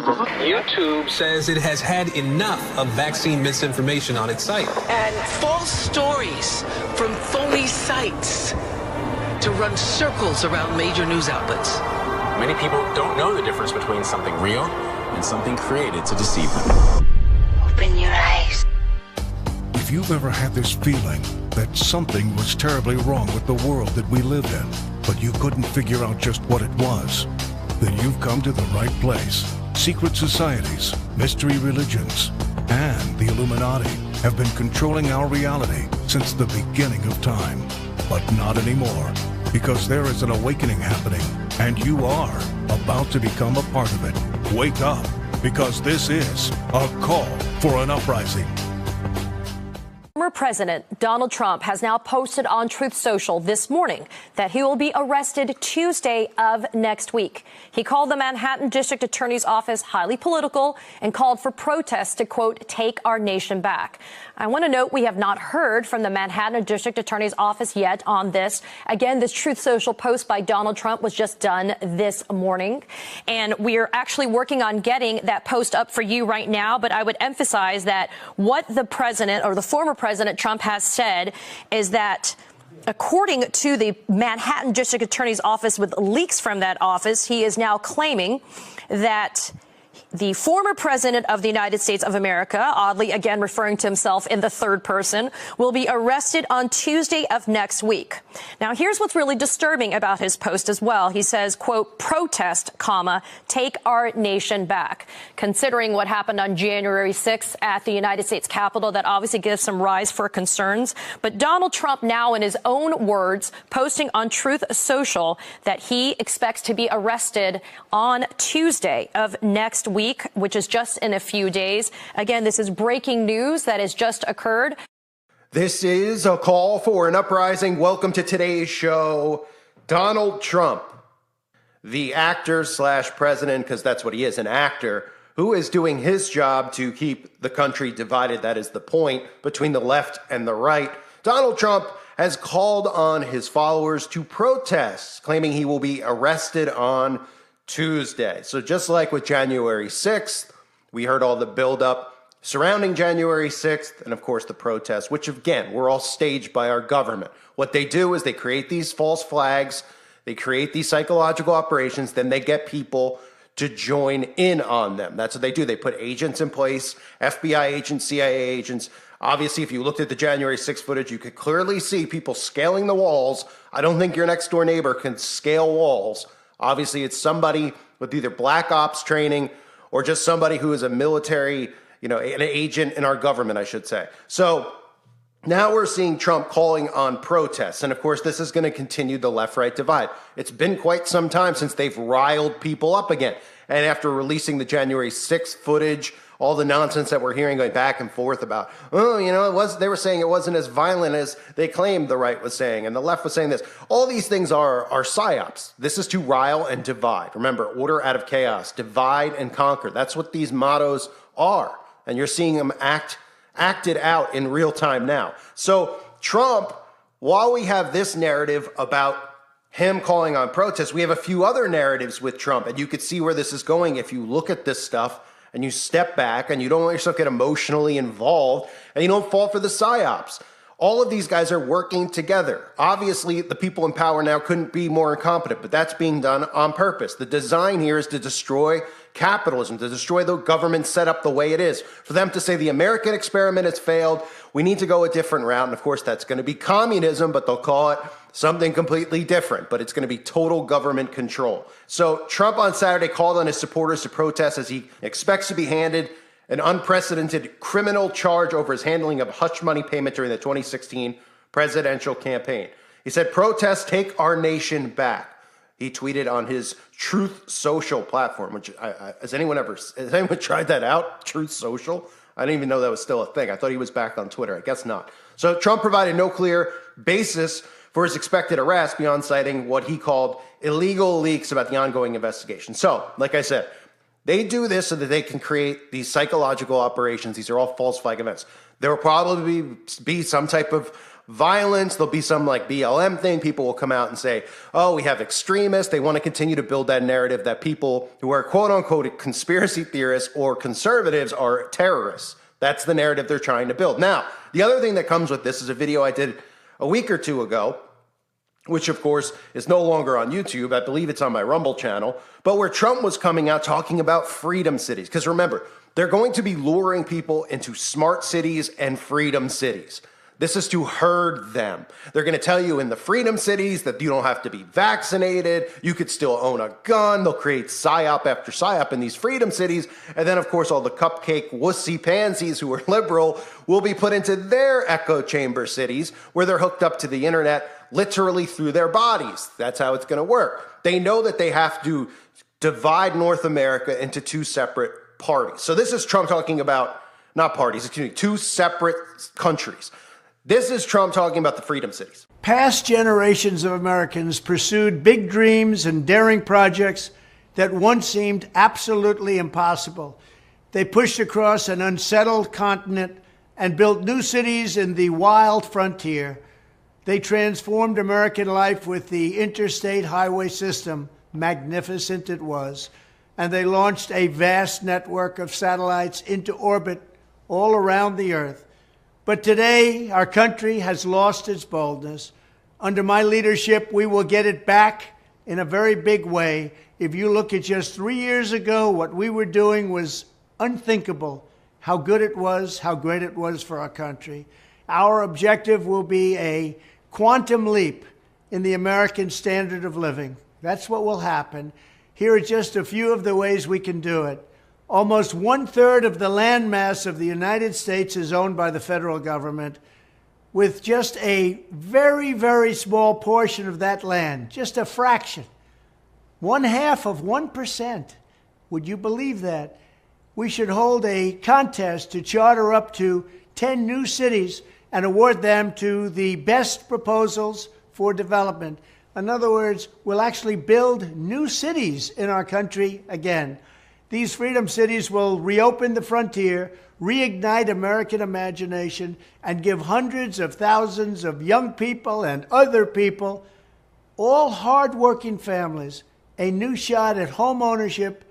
YouTube says it has had enough of vaccine misinformation on its site. And false stories from phony sites to run circles around major news outlets. Many people don't know the difference between something real and something created to deceive them. Open your eyes. If you've ever had this feeling that something was terribly wrong with the world that we live in, but you couldn't figure out just what it was, then you've come to the right place. Secret societies, mystery religions, and the Illuminati have been controlling our reality since the beginning of time. But not anymore, because there is an awakening happening, and you are about to become a part of it. Wake up, because this is a call for an uprising. Former President Donald Trump has now posted on Truth Social this morning that he will be arrested Tuesday of next week. He called the Manhattan District Attorney's Office highly political and called for protests to, quote, take our nation back. I want to note we have not heard from the Manhattan District Attorney's Office yet on this. Again, this Truth Social post by Donald Trump was just done this morning, and we are actually working on getting that post up for you right now. But I would emphasize that what the president or the former President Trump has said is that, according to the Manhattan District Attorney's Office, with leaks from that office, he is now claiming that the former president of the United States of America, oddly again referring to himself in the third person, will be arrested on Tuesday of next week. Now, here's what's really disturbing about his post as well. He says, quote, protest, comma, take our nation back. Considering what happened on January 6th at the United States Capitol, that obviously gives some rise for concerns. But Donald Trump now, in his own words, posting on Truth Social that he expects to be arrested on Tuesday of next week, which is just in a few days. Again, this is breaking news that has just occurred. This is a call for an uprising. Welcome to today's show. Donald Trump, the actor slash president, because that's what he is, an actor, who is doing his job to keep the country divided. That is the point, between the left and the right. Donald Trump has called on his followers to protest, claiming he will be arrested on Tuesday. So just like with January 6th, we heard all the buildup surrounding January 6th and, of course, the protests, which, again, were all staged by our government. What they do is they create these false flags, they create these psychological operations, then they get people to join in on them. That's what they do. They put agents in place, FBI agents, CIA agents. Obviously, if you looked at the January 6th footage, you could clearly see people scaling the walls. I don't think your next door neighbor can scale walls. Obviously, it's somebody with either black ops training or just somebody who is a military, an agent in our government, I should say. So now we're seeing Trump calling on protests. And of course, this is going to continue the left-right divide. It's been quite some time since they've riled people up again. And after releasing the January 6th footage, all the nonsense that we're hearing going back and forth about, they were saying it wasn't as violent as they claimed the right was saying, and the left was saying this. All these things are psyops. This is to rile and divide. Remember, order out of chaos, divide and conquer. That's what these mottos are. And you're seeing them acted out in real time now. So Trump, while we have this narrative about him calling on protests, we have a few other narratives with Trump, and you could see where this is going if you look at this stuff and you step back and you don't let yourself get emotionally involved and you don't fall for the psyops. All of these guys are working together. Obviously, the people in power now couldn't be more incompetent, but that's being done on purpose. The design here is to destroy capitalism, to destroy the government set up the way it is. For them to say the American experiment has failed, we need to go a different route. And of course, that's going to be communism, but they'll call it something completely different. But it's going to be total government control. So Trump on Saturday called on his supporters to protest as he expects to be handed an unprecedented criminal charge over his handling of hush money payment during the 2016 presidential campaign. He said, "Protests take our nation back." He tweeted on his Truth Social platform, which has anyone tried that out? Truth Social? I didn't even know that was still a thing. I thought he was back on Twitter. I guess not. So Trump provided no clear basis for his expected arrest beyond citing what he called illegal leaks about the ongoing investigation. So, like I said, they do this so that they can create these psychological operations. These are all false flag events. There will probably be some type of violence. There'll be some like BLM thing. People will come out and say, oh, we have extremists. They want to continue to build that narrative that people who are quote unquote conspiracy theorists or conservatives are terrorists. That's the narrative they're trying to build. Now, the other thing that comes with this is a video I did a week or two ago, which of course is no longer on YouTube. I believe it's on my Rumble channel, but where Trump was coming out talking about freedom cities. Because remember, they're going to be luring people into smart cities and freedom cities. This is to herd them. They're going to tell you in the freedom cities that you don't have to be vaccinated. You could still own a gun. They'll create psyop after psyop in these freedom cities. And then, of course, all the cupcake wussy pansies who are liberal will be put into their echo chamber cities where they're hooked up to the internet literally through their bodies. That's how it's going to work. They know that they have to divide North America into two separate parties. So this is Trump talking about, not parties, excuse me, two separate countries. This is Trump talking about the freedom cities. Past generations of Americans pursued big dreams and daring projects that once seemed absolutely impossible. They pushed across an unsettled continent and built new cities in the wild frontier. They transformed American life with the interstate highway system. Magnificent it was. And they launched a vast network of satellites into orbit all around the earth. But today, our country has lost its boldness. Under my leadership, we will get it back in a very big way. If you look at just 3 years ago, what we were doing was unthinkable. How good it was, how great it was for our country. Our objective will be a quantum leap in the American standard of living. That's what will happen. Here are just a few of the ways we can do it. Almost 1/3 of the landmass of the United States is owned by the federal government, with just a very, very small portion of that land, just a fraction, 1/2 of 1%. Would you believe that? We should hold a contest to charter up to 10 new cities and award them to the best proposals for development. In other words, we'll actually build new cities in our country again. These freedom cities will reopen the frontier, reignite American imagination, and give hundreds of thousands of young people and other people, all hardworking families, a new shot at home ownership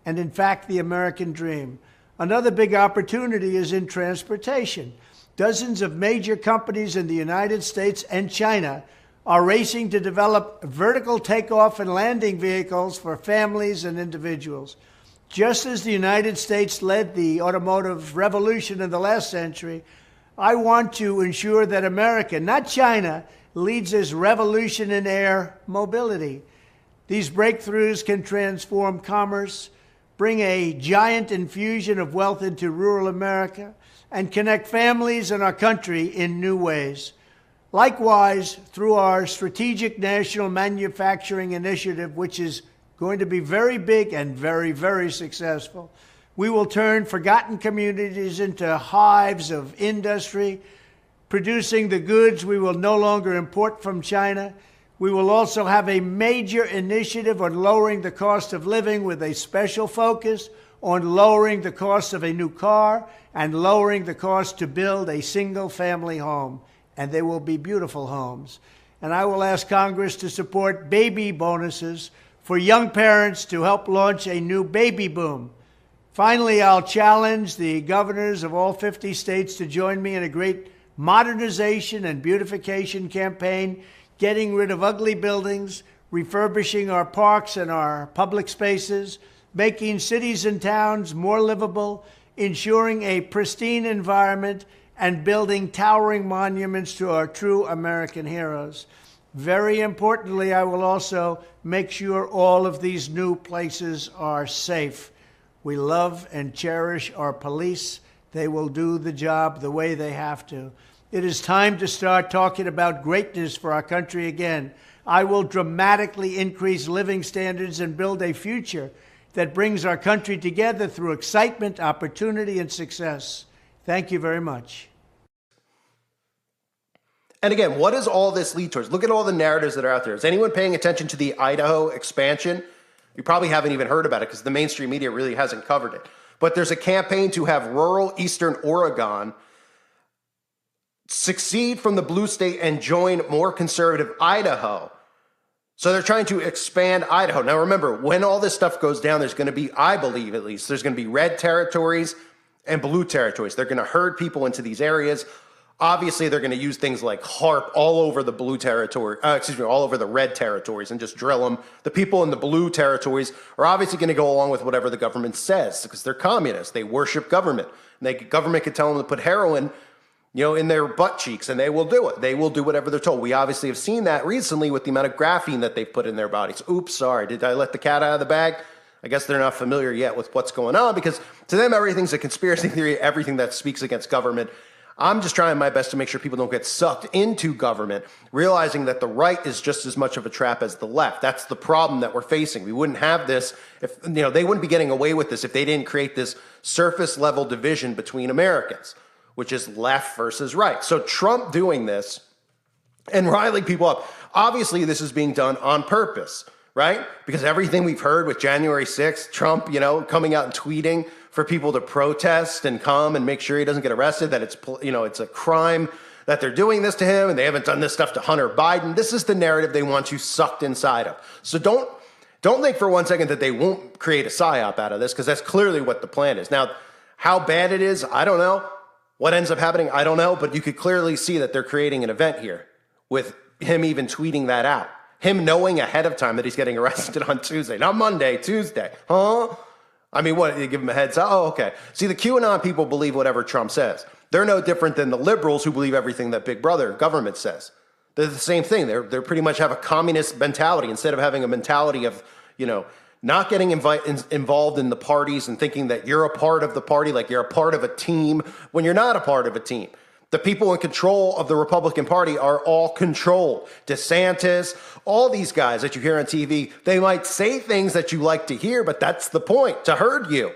and, in fact, the American dream. Another big opportunity is in transportation. Dozens of major companies in the United States and China are racing to develop vertical takeoff and landing vehicles for families and individuals. Just as the United States led the automotive revolution in the last century, I want to ensure that America, not China, leads this revolution in air mobility. These breakthroughs can transform commerce, bring a giant infusion of wealth into rural America, and connect families in our country in new ways. Likewise, through our Strategic National Manufacturing Initiative, which is going to be very big and very, very successful, we will turn forgotten communities into hives of industry, producing the goods we will no longer import from China. We will also have a major initiative on lowering the cost of living with a special focus on lowering the cost of a new car and lowering the cost to build a single-family home. And they will be beautiful homes. And I will ask Congress to support baby bonuses for young parents to help launch a new baby boom. Finally, I'll challenge the governors of all 50 states to join me in a great modernization and beautification campaign, getting rid of ugly buildings, refurbishing our parks and our public spaces, making cities and towns more livable, ensuring a pristine environment, and building towering monuments to our true American heroes. Very importantly, I will also make sure all of these new places are safe. We love and cherish our police. They will do the job the way they have to. It is time to start talking about greatness for our country again. I will dramatically increase living standards and build a future that brings our country together through excitement, opportunity, and success. Thank you very much. And again, what does all this lead towards? Look at all the narratives that are out there. Is anyone paying attention to the Idaho expansion? You probably haven't even heard about it because the mainstream media really hasn't covered it. But there's a campaign to have rural eastern Oregon secede from the blue state and join more conservative Idaho. So they're trying to expand Idaho. Now remember, when all this stuff goes down, there's going to be, I believe at least, there's going to be red territories and blue territories. They're going to herd people into these areas. Obviously, they're going to use things like HARP all over the blue territory, all over the red territories and just drill them. The people in the blue territories are obviously going to go along with whatever the government says because they're communists. They worship government. And government could tell them to put heroin, in their butt cheeks, and they will do it. They will do whatever they're told. We obviously have seen that recently with the amount of graphene that they've put in their bodies. Oops, sorry. Did I let the cat out of the bag? I guess they're not familiar yet with what's going on because to them, everything's a conspiracy theory, everything that speaks against government. I'm just trying my best to make sure people don't get sucked into government, realizing that the right is just as much of a trap as the left. That's the problem that we're facing. We wouldn't have this if, they wouldn't be getting away with this if they didn't create this surface level division between Americans, which is left versus right. So Trump doing this and riling people up, obviously this is being done on purpose, right? Because everything we've heard with January 6th, Trump, coming out and tweeting for people to protest and come and make sure he doesn't get arrested, that it's a crime that they're doing this to him and they haven't done this stuff to Hunter Biden. This is the narrative they want you sucked inside of. So don't think for one second that they won't create a psyop out of this because that's clearly what the plan is. Now, how bad it is, I don't know. What ends up happening, I don't know, but you could clearly see that they're creating an event here with him even tweeting that out. Him knowing ahead of time that he's getting arrested on Tuesday, not Monday, Tuesday. Huh? I mean, what, you give him a heads up? Oh, okay. See, the QAnon people believe whatever Trump says. They're no different than the liberals who believe everything that Big Brother government says. They're the same thing. They're pretty much have a communist mentality instead of having a mentality of, not getting involved in the parties and thinking that you're a part of the party, like you're a part of a team when you're not a part of a team. The people in control of the Republican Party are all controlled. DeSantis, all these guys that you hear on TV, they might say things that you like to hear, but that's the point, to herd you,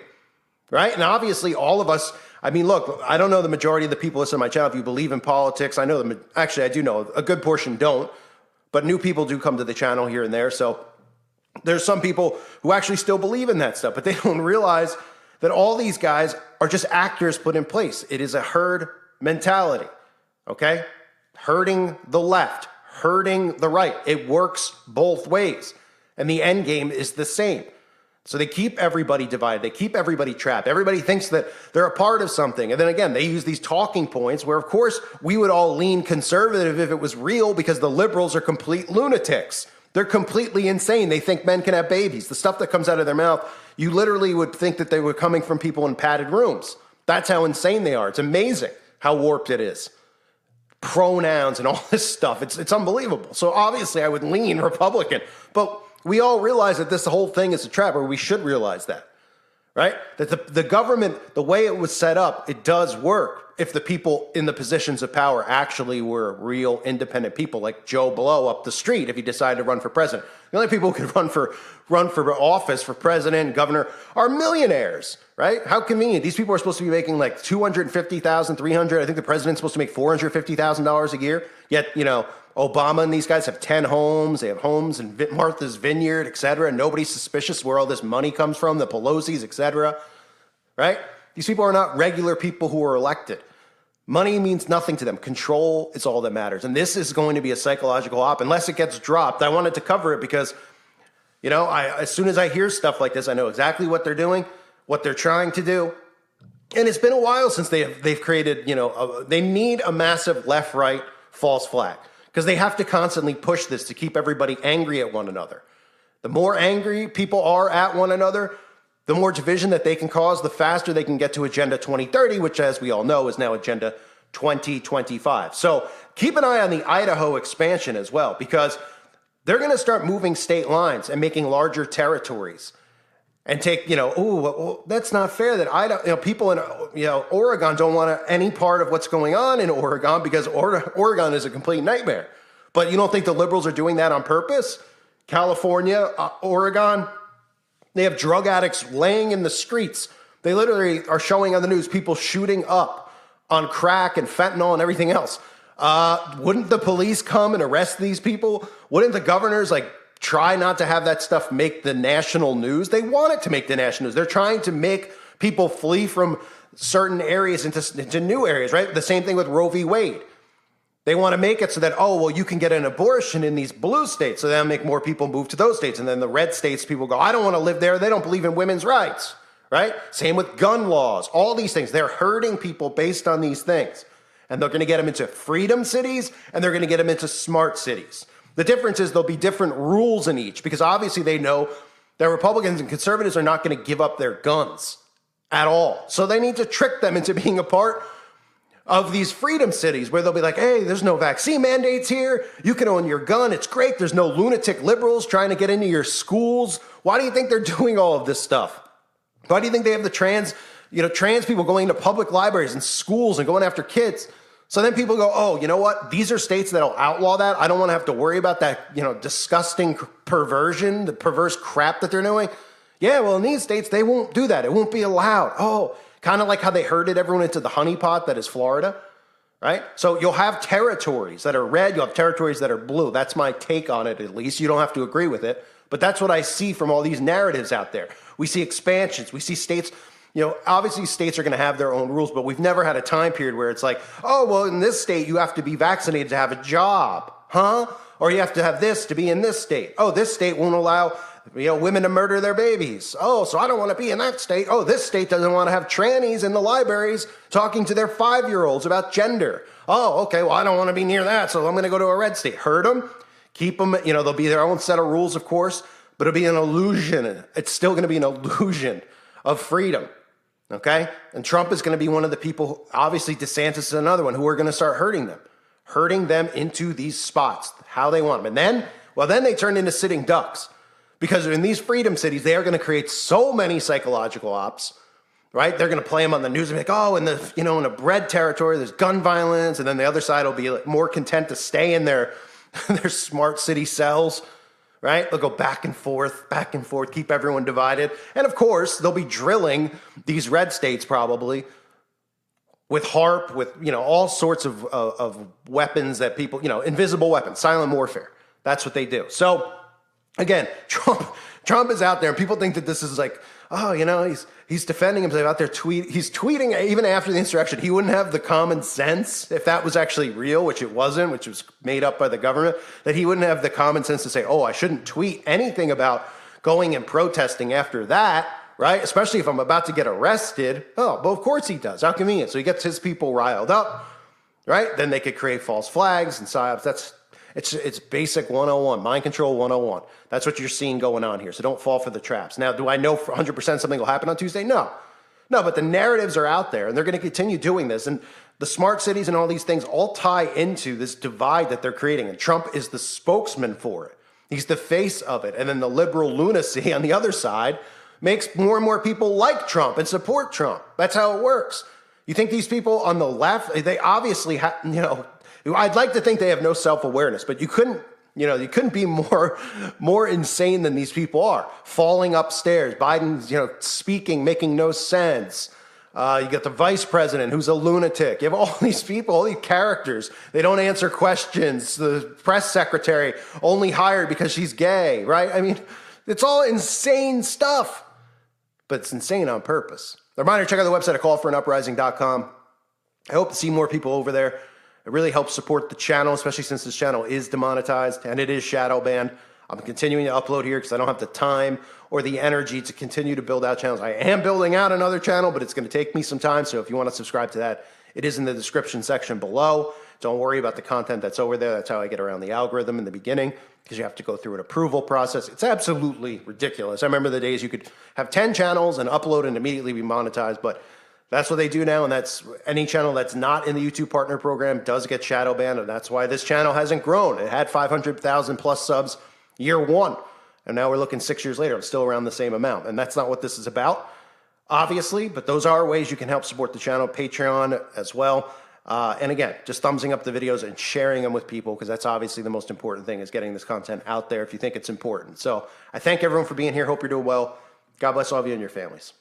right? And obviously all of us, I mean, look, I don't know the majority of the people listening to my channel. If you believe in politics, I know actually I do know a good portion don't, but new people do come to the channel here and there. So there's some people who actually still believe in that stuff, but they don't realize that all these guys are just actors put in place. It is a herd mentality, okay? Herding the left, herding the right. It works both ways. And the end game is the same. So they keep everybody divided. They keep everybody trapped. Everybody thinks that they're a part of something. And then again, they use these talking points where, of course, we would all lean conservative if it was real because the liberals are complete lunatics. They're completely insane. They think men can have babies. The stuff that comes out of their mouth, you literally would think that they were coming from people in padded rooms. That's how insane they are. It's amazing how warped it is. Pronouns and all this stuff. It's unbelievable. So obviously I would lean Republican. But we all realize that this whole thing is a trap, or we should realize that, right? That the government, the way it was set up, it does work if the people in the positions of power actually were real independent people, like Joe Blow up the street if he decided to run for president. The only people who could run for office, for president, governor, are millionaires, right? How convenient. These people are supposed to be making like $250,000, $300,000. I think the president's supposed to make $450,000 a year. Yet, Obama and these guys have 10 homes. They have homes in Martha's Vineyard, et cetera. And nobody's suspicious where all this money comes from, the Pelosi's, et cetera, right? These people are not regular people who are elected. Money means nothing to them. Control is all that matters. And this is going to be a psychological op unless it gets dropped. I wanted to cover it because, as soon as I hear stuff like this, I know exactly what they're doing, what they're trying to do. And it's been a while since they've created, they need a massive left-right false flag because they have to constantly push this to keep everybody angry at one another. The more angry people are at one another, the more division that they can cause, the faster they can get to Agenda 2030, which, as we all know, is now Agenda 2025. So keep an eye on the Idaho expansion as well, because they're going to start moving state lines and making larger territories and take, that's not fair that Idaho, people in, Oregon don't want any part of what's going on in Oregon because Oregon is a complete nightmare. But you don't think the liberals are doing that on purpose? California, Oregon, they have drug addicts laying in the streets. They literally are showing on the news people shooting up on crack and fentanyl and everything else. Wouldn't the police come and arrest these people? Wouldn't the governors try not to have that stuff make the national news? They want it to make the national news. They're trying to make people flee from certain areas into new areas, right? The same thing with Roe v. Wade. They want to make it so that, oh, well, you can get an abortion in these blue states. So they'll make more people move to those states. And then the red states, people go, I don't want to live there. They don't believe in women's rights, right? Same with gun laws, all these things. They're hurting people based on these things. And they're going to get them into freedom cities, and they're going to get them into smart cities. The difference is there'll be different rules in each, because obviously they know that Republicans and conservatives are not going to give up their guns at all. So they need to trick them into being a part of these freedom cities where they'll be like, hey, there's no vaccine mandates here. You can own your gun. It's great. There's no lunatic liberals trying to get into your schools. Why do you think they're doing all of this stuff? Why do you think they have the trans people going to public libraries and schools and going after kids? So then people go, oh, you know what? These are states that'll outlaw that. I don't want to have to worry about that, disgusting perversion, the perverse crap that they're doing. Yeah, well, in these states, they won't do that. It won't be allowed. Oh, kind of like how they herded everyone into the honeypot that is Florida, right? So you'll have territories that are red. You'll have territories that are blue. That's my take on it, at least. You don't have to agree with it. But that's what I see from all these narratives out there. We see expansions. We see states, obviously states are going to have their own rules, but we've never had a time period where it's like, oh, well, in this state, you have to be vaccinated to have a job, huh? Or you have to have this to be in this state. Oh, this state won't allow women to murder their babies. Oh, so I don't want to be in that state. Oh, this state doesn't want to have trannies in the libraries talking to their 5-year-olds about gender. Oh, okay, well, I don't want to be near that, so I'm going to go to a red state. Hurt them, keep them, there'll be their own set of rules, of course, but it'll be an illusion. It's still going to be an illusion of freedom, okay? And Trump is going to be one of the people, obviously DeSantis is another one, who are going to start hurting them into these spots, how they want them. And then they turn into sitting ducks. Because in these freedom cities, they are going to create so many psychological ops, right? They're going to play them on the news and be like, oh, in a red territory, there's gun violence. And then the other side will be more content to stay in their smart city cells, right? They'll go back and forth, keep everyone divided. And of course, they'll be drilling these red states probably with HARP, with, all sorts of weapons that people, invisible weapons, silent warfare. That's what they do. So, again, Trump is out there, and people think that this is like, oh, he's defending himself out there. He's tweeting even after the insurrection. He wouldn't have the common sense, if that was actually real, which it wasn't, which was made up by the government, that he wouldn't have the common sense to say, oh, I shouldn't tweet anything about going and protesting after that, right? Especially if I'm about to get arrested. Oh, well, of course he does. How convenient. So he gets his people riled up, right? Then they could create false flags and psyops. It's basic 101, mind control 101. That's what you're seeing going on here. So don't fall for the traps. Now, do I know for 100% something will happen on Tuesday? No, but the narratives are out there, and they're going to continue doing this. And the smart cities and all these things all tie into this divide that they're creating. And Trump is the spokesman for it. He's the face of it. And then the liberal lunacy on the other side makes more and more people like Trump and support Trump. That's how it works. You think these people on the left, they obviously have, I'd like to think they have no self-awareness, but you couldn't be more insane than these people are. Falling upstairs, Biden's, speaking, making no sense. You got the vice president who's a lunatic. You have all these people, all these characters. They don't answer questions. The press secretary only hired because she's gay, right? I mean, it's all insane stuff, but it's insane on purpose. A reminder, check out the website at callforanuprising.com. I hope to see more people over there. It really helps support the channel, especially since this channel is demonetized and it is shadow banned. I'm continuing to upload here because I don't have the time or the energy to continue to build out channels. I am building out another channel, but it's going to take me some time. So if you want to subscribe to that, it is in the description section below. Don't worry about the content that's over there. That's how I get around the algorithm in the beginning, because you have to go through an approval process. It's absolutely ridiculous. I remember the days you could have 10 channels and upload and immediately be monetized, but that's what they do now, and that's any channel that's not in the YouTube Partner Program does get shadow banned, and that's why this channel hasn't grown. It had 500,000 plus subs year one, and now we're looking 6 years later. It's still around the same amount, and that's not what this is about, obviously, but those are ways you can help support the channel. Patreon as well. And again, just thumbsing up the videos and sharing them with people, because that's obviously the most important thing, is getting this content out there if you think it's important. So I thank everyone for being here. Hope you're doing well. God bless all of you and your families.